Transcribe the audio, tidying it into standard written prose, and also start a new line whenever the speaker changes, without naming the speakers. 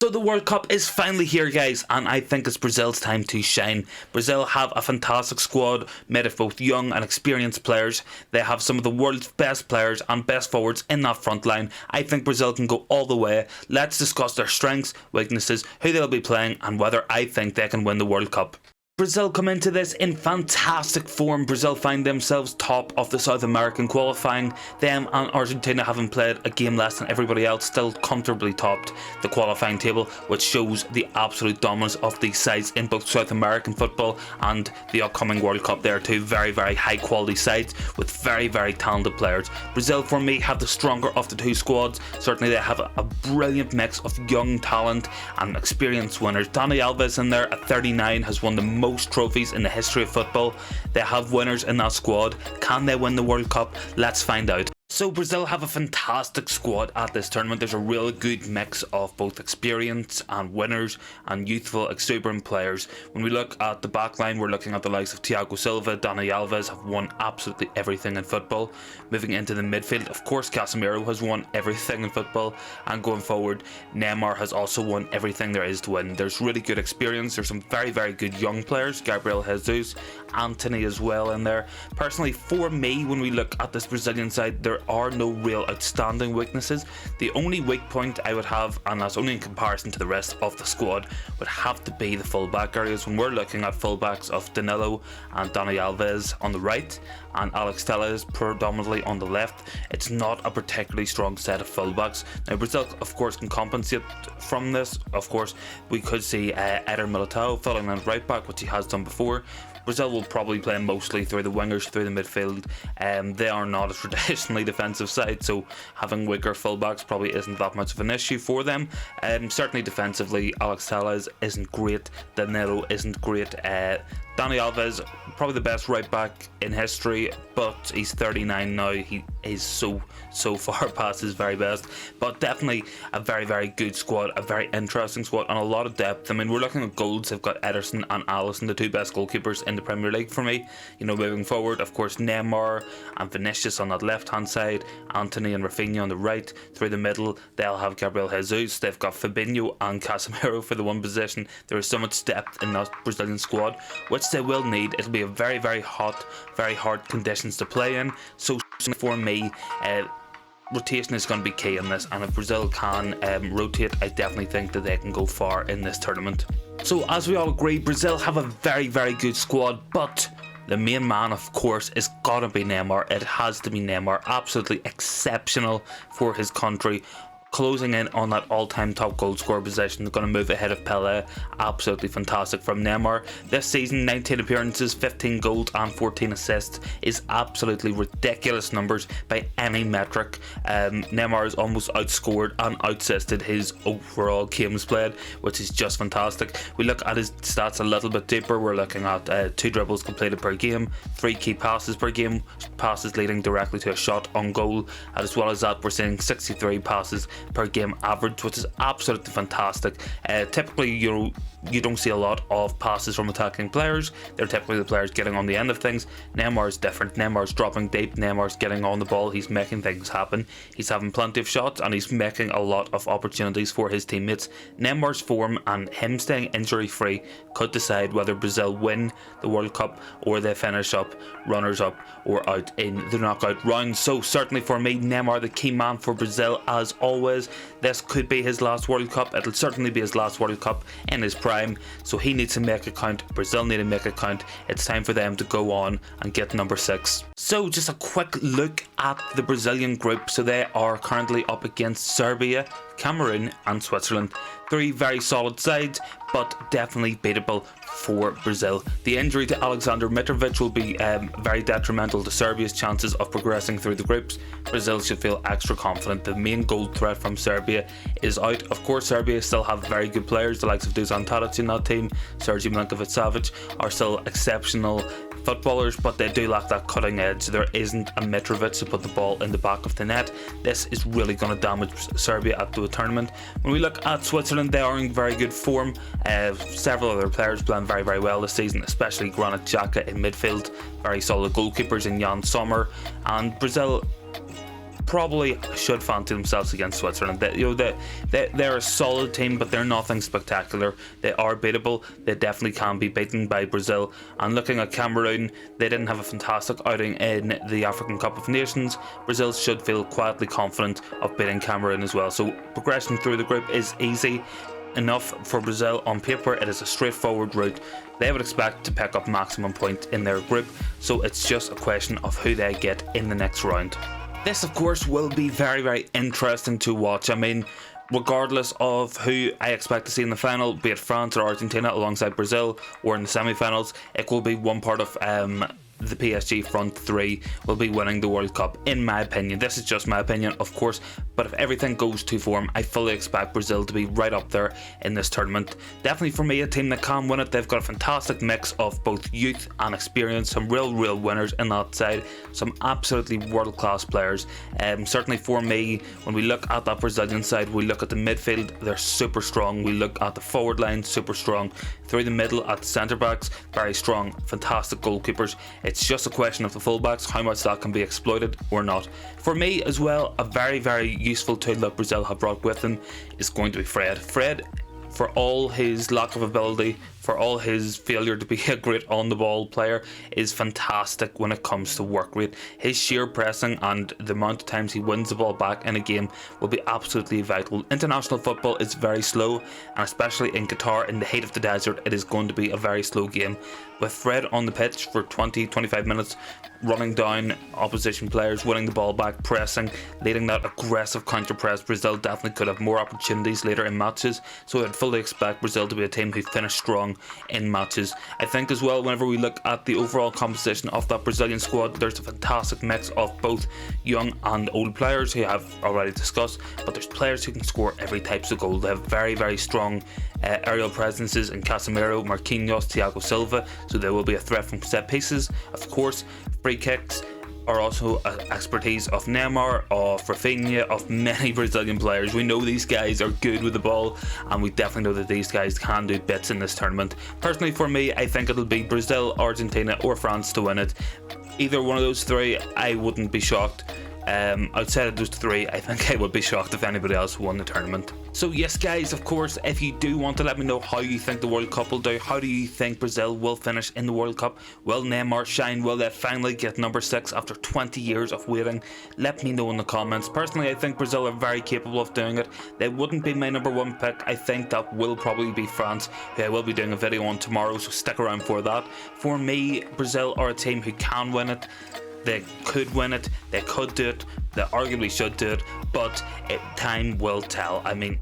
So the World Cup is finally here, guys, and I think it's Brazil's time to shine. Brazil have a fantastic squad made of both young and experienced players. They have some of the world's best players and best forwards in that front line. I think Brazil can go all the way. Let's discuss their strengths, weaknesses, who they'll be playing, and whether I think they can win the World Cup. Brazil come into this in fantastic form. Brazil find themselves top of the South American qualifying. Them and Argentina, having played a game less than everybody else, still comfortably topped the qualifying table, which shows the absolute dominance of these sides in both South American football and the upcoming World Cup. They are two very, very high quality sides with very, very talented players. Brazil, for me, have the stronger of the two squads. Certainly they have a brilliant mix of young talent and experienced winners. Dani Alves in there at 39 has won the most trophies in the history of football. They have winners in that squad. Can they win the World Cup? Let's find out. So Brazil have a fantastic squad at this tournament. There's a really good mix of both experience and winners and youthful, exuberant players. When we look at the back line, we're looking at the likes of Thiago Silva, Dani Alves have won absolutely everything in football. Moving into the midfield, of course, Casemiro has won everything in football, and going forward, Neymar has also won everything there is to win. There's really good experience. There's some very, very good young players, gabrieljesus, Antony as well in there. Personally, for me, when we look at this Brazilian side, there are no real outstanding weaknesses. The only weak point I would have, and that's only in comparison to the rest of the squad, would have to be the fullback areas. When we're looking at fullbacks of Danilo and Dani Alves on the right and Alex Telles predominantly on the left, it's not a particularly strong set of fullbacks. Now Brazil of course can compensate from this. Of course we could see Eder Militao filling in right back, which he has done before. Brazil will probably play mostly through the wingers, through the midfield. They are not a traditionally defensive side, so having weaker fullbacks probably isn't that much of an issue for them. Certainly defensively, Alex Telles isn't great, Danilo isn't great. Dani Alves, probably the best right back in history, but he's 39 now. He is so far past his very best, but definitely a very, very good squad, a very interesting squad, and a lot of depth. I mean, we're looking at goals. They've got Ederson and Alisson, the two best goalkeepers in the Premier League for me. You know, moving forward, of course, Neymar and Vinicius on that left hand side, Antony and Rafinha on the right. Through the middle, they'll have gabrieljesus. They've got Fabinho and Casemiro for the one position. There is so much depth in that Brazilian squad, which they will need. It'll be a very, very hot, very hard conditions to play in. So for me, rotation is going to be key in this, and if Brazil can rotate, I definitely think that they can go far in this tournament. So as we all agree, Brazil have a very, very good squad, but the main man, of course, is gotta be Neymar. It has to be Neymar. Absolutely exceptional for his country, closing in on that all-time top goal scorer position. Going to move ahead of Pelé. Absolutely fantastic from Neymar. This season, 19 appearances, 15 goals and 14 assists is absolutely ridiculous numbers by any metric. Neymar has almost outscored and outsisted his overall games played, which is just fantastic. We look at his stats a little bit deeper. We're looking at 2 dribbles completed per game, 3 key passes per game, passes leading directly to a shot on goal, and as well as that, we're seeing 63 passes per game average, which is absolutely fantastic. Typically, you don't see a lot of passes from attacking players. They're typically the players getting on the end of things. Neymar's different. Neymar's dropping deep. Neymar's getting on the ball. He's making things happen. He's having plenty of shots, and he's making a lot of opportunities for his teammates. Neymar's form and him staying injury free could decide whether Brazil win the World Cup or they finish up runners up or out in the knockout round. So certainly for me, Neymar the key man for Brazil as always. This could be his last World Cup. It'll certainly be his last World Cup in his prime, so he needs to make it count. Brazil need to make it count. It's time for them to go on and get number 6. So just a quick look at the Brazilian group. So they are currently up against Serbia, Cameroon and Switzerland. 3 very solid sides, but definitely beatable for Brazil. The injury to Aleksandar Mitrovic will be very detrimental to Serbia's chances of progressing through the groups. Brazil should feel extra confident. The main goal threat from Serbia is out. Of course, Serbia still have very good players. The likes of Dusan Tadic in that team, Sergio Milinkovic-Savic are still exceptional footballers, but they do lack that cutting edge. There isn't a Mitrovic to put the ball in the back of the net. This is really going to damage Serbia at the tournament. When we look at Switzerland, they are in very good form. Several other players playing very, very well this season, especially Granit Xhaka in midfield. Very solid goalkeepers in Jan Sommer. And Brazil probably should fancy themselves against Switzerland. They're a solid team, but they're nothing spectacular. They are beatable. They definitely can be beaten by Brazil. And looking at Cameroon, they didn't have a fantastic outing in the African Cup of Nations. Brazil should feel quietly confident of beating Cameroon as well. So progression through the group is easy enough for Brazil. On paper, it is a straightforward route. They would expect to pick up maximum point in their group, so it's just a question of who they get in the next round. This, of course, will be very, very interesting to watch. I mean, regardless of who I expect to see in the final, be it France or Argentina alongside Brazil, or in the semi-finals, it will be one part of the PSG front three will be winning the World Cup, in my opinion. This is just my opinion, of course, but if everything goes to form, I fully expect Brazil to be right up there in this tournament. Definitely for me, a team that can win it. They've got a fantastic mix of both youth and experience, some real winners in that side, some absolutely world-class players. Certainly for me, when we look at that Brazilian side, we look at the midfield, they're super strong. We look at the forward line, super strong. Through the middle at the centre-backs, very strong, fantastic goalkeepers. It's just a question of the fullbacks, how much that can be exploited or not. For me as well, a very, very useful tool that Brazil have brought with them is going to be Fred. Fred, for all his lack of ability, for all his failure to be a great on-the-ball player, is fantastic when it comes to work rate. His sheer pressing and the amount of times he wins the ball back in a game will be absolutely vital. International football is very slow, and especially in Qatar, in the heat of the desert, it is going to be a very slow game. With Fred on the pitch for 20-25 minutes, running down opposition players, winning the ball back, pressing, leading that aggressive counter press, Brazil definitely could have more opportunities later in matches, so I'd fully expect Brazil to be a team who finish strong in matches. I think as well, whenever we look at the overall composition of that Brazilian squad, there's a fantastic mix of both young and old players who have already discussed, but there's players who can score every type of goal. They have very, very strong aerial presences in Casemiro, Marquinhos, Thiago Silva, so there will be a threat from set pieces. Of course, free kicks are also expertise of Neymar, of Rafinha, of many Brazilian players. We know these guys are good with the ball, and we definitely know that these guys can do bits in this tournament. Personally, for me, I think it'll be Brazil, Argentina or France to win it. Either one of those three, I wouldn't be shocked. Outside of those three, I think I would be shocked if anybody else won the tournament. So yes guys, of course, if you do want to let me know how you think the World Cup will do, how do you think Brazil will finish in the World Cup? Will Neymar shine? Will they finally get number 6 after 20 years of waiting? Let me know in the comments. Personally, I think Brazil are very capable of doing it. They wouldn't be my number 1 pick. I think that will probably be France, who I will be doing a video on tomorrow, so stick around for that. For me, Brazil are a team who can win it. They could win it, they could do it, they arguably should do it, but time will tell. I mean,